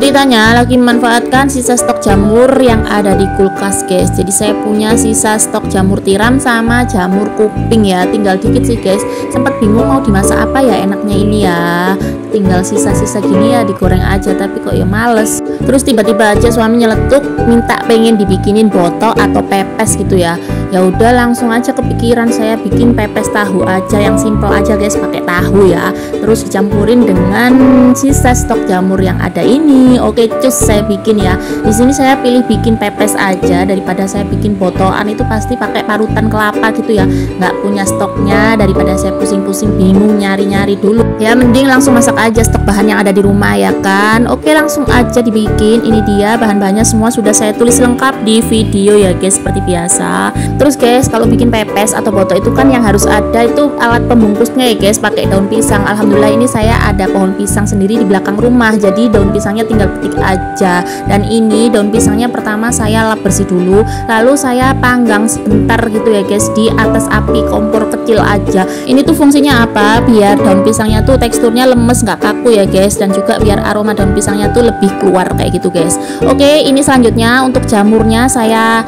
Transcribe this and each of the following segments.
Ceritanya lagi memanfaatkan sisa stok jamur yang ada di kulkas guys. Jadi saya punya sisa stok jamur tiram sama jamur kuping ya, tinggal dikit sih guys. Sempat bingung mau dimasak apa ya enaknya ini ya, tinggal sisa-sisa gini ya digoreng aja, tapi kok ya males. Terus tiba-tiba aja suami nyeletuk minta pengen dibikinin boto atau pepes gitu ya. Ya udah langsung aja kepikiran saya bikin pepes tahu aja yang simple aja guys, pakai tahu ya. Terus dicampurin dengan sisa stok jamur yang ada ini. Oke, cus saya bikin ya. Di sini saya pilih bikin pepes aja daripada saya bikin botoan, itu pasti pakai parutan kelapa gitu ya. Nggak punya stoknya, daripada saya pusing-pusing bingung nyari-nyari dulu. Ya mending langsung masak aja stok bahan yang ada di rumah ya kan. Oke, langsung aja dibikin. Ini dia bahan-bahannya semua sudah saya tulis lengkap di video ya guys, seperti biasa. Terus guys, kalau bikin pepes atau boto itu kan yang harus ada itu alat pembungkusnya ya guys, pakai daun pisang. Alhamdulillah ini saya ada pohon pisang sendiri di belakang rumah, jadi daun pisangnya tinggal petik aja. Dan ini daun pisangnya pertama saya lap bersih dulu, lalu saya panggang sebentar gitu ya guys di atas api kompor kecil aja. Ini tuh fungsinya apa? Biar daun pisangnya tuh teksturnya lemes, nggak kaku ya guys, dan juga biar aroma daun pisangnya tuh lebih keluar kayak gitu guys. Oke, ini selanjutnya untuk jamurnya saya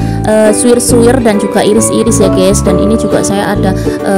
suwir-suwir dan juga iris-iris ya guys. Dan ini juga saya ada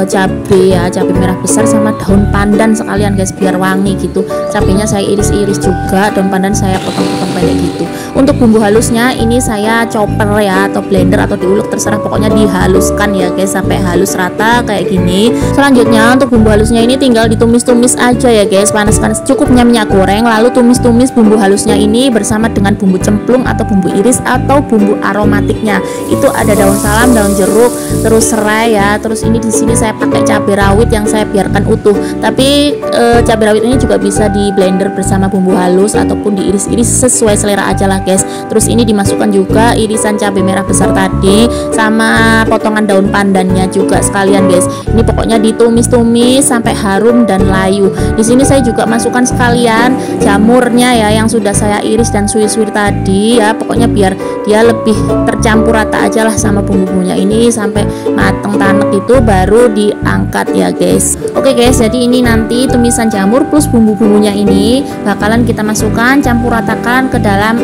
cabai ya, cabai merah besar sama daun pandan sekalian guys biar wangi gitu. Cabainya saya iris-iris juga, daun pandan saya potong-potong pendek gitu. Untuk bumbu halusnya ini saya chopper ya, atau blender atau diulek terserah, pokoknya dihaluskan ya guys sampai halus rata kayak gini. Selanjutnya untuk bumbu halusnya ini tinggal ditumis-tumis aja ya guys, panaskan secukupnya minyak goreng, lalu tumis-tumis bumbu halusnya ini bersama dengan bumbu cemplung atau bumbu iris atau bumbu aromatiknya. Itu ada daun salam, daun jeruk, terus serai ya. Terus ini di sini saya pakai cabai rawit yang saya biarkan utuh. Tapi cabai rawit ini juga bisa di blender bersama bumbu halus ataupun diiris-iris sesuai selera aja lah guys. Terus ini dimasukkan juga irisan cabai merah besar tadi sama potongan daun pandannya juga sekalian guys. Ini pokoknya ditumis-tumis sampai harum dan layu. Di sini saya juga masukkan sekalian jamurnya ya yang sudah saya iris dan suwir-suwir tadi ya. Pokoknya biar dia lebih tercampur rata aja lah sama bumbu-bumbunya ini sampai mateng tanek itu baru diangkat ya guys. Oke guys, jadi ini nanti tumisan jamur plus bumbu-bumbunya ini bakalan kita masukkan campur ratakan ke dalam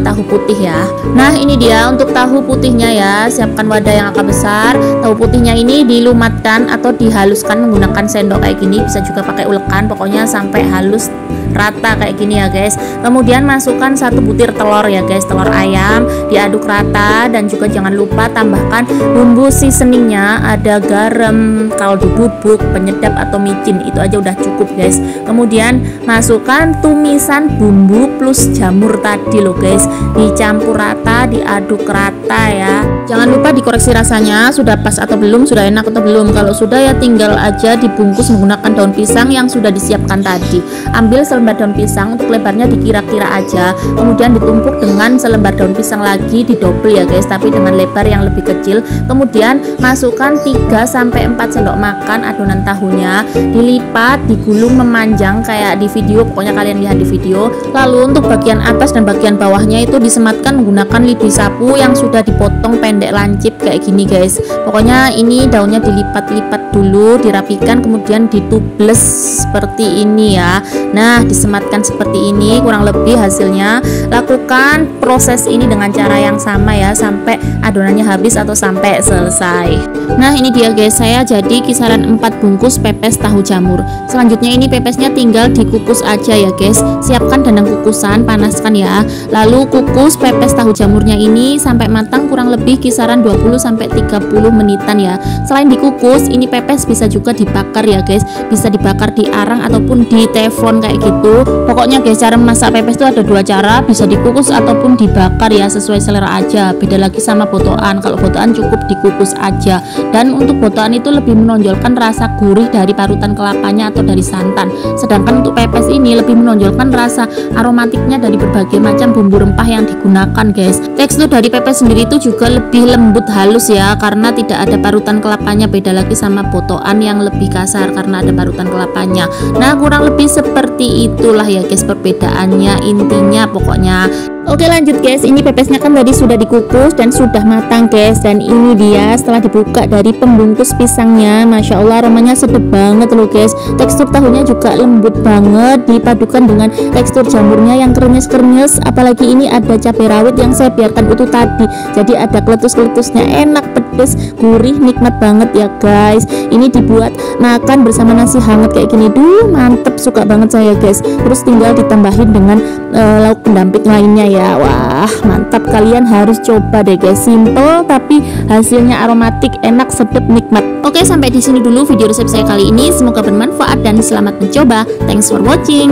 tahu putih ya. Nah ini dia untuk tahu putihnya ya. Siapkan wadah yang agak besar. Tahu putihnya ini dilumatkan atau dihaluskan menggunakan sendok kayak gini, bisa juga pakai ulekan, pokoknya sampai halus rata kayak gini ya guys. Kemudian masukkan 1 butir telur ya guys, telur ayam, diaduk rata. Dan juga jangan lupa tambahkan bumbu seasoningnya, ada garam, kaldu bubuk, penyedap atau micin, itu aja udah cukup guys. Kemudian masukkan tumisan bumbu plus jamur tadi loh guys, dicampur rata, diaduk rata ya. Jangan lupa dikoreksi rasanya sudah pas atau belum, sudah enak atau belum. Kalau sudah ya tinggal aja dibungkus menggunakan daun pisang yang sudah disiapkan tadi. Ambil selembar daun pisang, untuk lebarnya dikira-kira aja, kemudian ditumpuk dengan selembar daun pisang lagi, didobel ya guys, tapi dengan lebar yang lebih kecil. Kemudian masukkan 3-4 sendok makan adonan tahunya, dilipat, digulung memanjang kayak di video, pokoknya kalian lihat di video. Lalu untuk bagian atas dan bagian bawahnya itu disematkan menggunakan lidi sapu yang sudah dipotong pendek lancip kayak gini guys. Pokoknya ini daunnya dilipat-lipat dulu, dirapikan, kemudian ditubles seperti ini ya. Nah disematkan seperti ini kurang lebih hasilnya. Lakukan proses ini dengan cara yang sama ya sampai adonannya habis atau sampai selesai. Nah ini dia guys, saya jadi kisaran 4 bungkus pepes tahu jamur. Selanjutnya ini pepesnya tinggal dikukus aja ya guys. Siapkan dandang kukusan, panaskan ya. Lalu kukus pepes tahu jamurnya ini sampai matang kurang lebih kisaran 20-30 menitan ya. Selain dikukus, ini pepes bisa juga dibakar ya guys. Bisa dibakar di arang ataupun di teflon kayak gitu. Pokoknya guys, cara memasak pepes itu ada 2 cara, bisa dikukus ataupun dibakar ya, sesuai selera aja. Beda lagi sama botoan. Kalau botoan cukup dikukus aja. Dan untuk botoan itu lebih menonjolkan rasa gurih dari parutan kelapanya atau dari santan. Sedangkan untuk pepes ini lebih menonjolkan rasa aromatiknya dari berbagai macam bumbu rempah yang digunakan guys. Tekstur dari pepes sendiri itu juga lebih lembut halus ya, karena tidak ada parutan kelapanya. Beda lagi sama botoan yang lebih kasar karena ada parutan kelapanya. Nah kurang lebih seperti itulah ya guys perbedaannya intinya pokoknya. Oke lanjut guys, ini pepesnya kan tadi sudah dikukus dan sudah matang guys. Dan ini dia setelah dibuka dari pembungkus pisangnya, Masya Allah aromanya sedap banget loh guys. Tekstur tahunya juga lembut banget, dipadukan dengan tekstur jamurnya yang krenyes-krenyes. Apalagi ini ada cabai rawit yang saya biarkan utuh tadi, jadi ada keletus-keletusnya, enak, pedes, gurih, nikmat banget ya guys. Ini dibuat makan bersama nasi hangat kayak gini, duh mantep, suka banget saya guys. Terus tinggal ditambahin dengan lauk pendamping lainnya ya. Wah mantap, kalian harus coba deh guys. Simple tapi hasilnya aromatik, enak, sedap, nikmat. Oke, sampai di sini dulu video resep saya kali ini. Semoga bermanfaat dan selamat mencoba. Thanks for watching.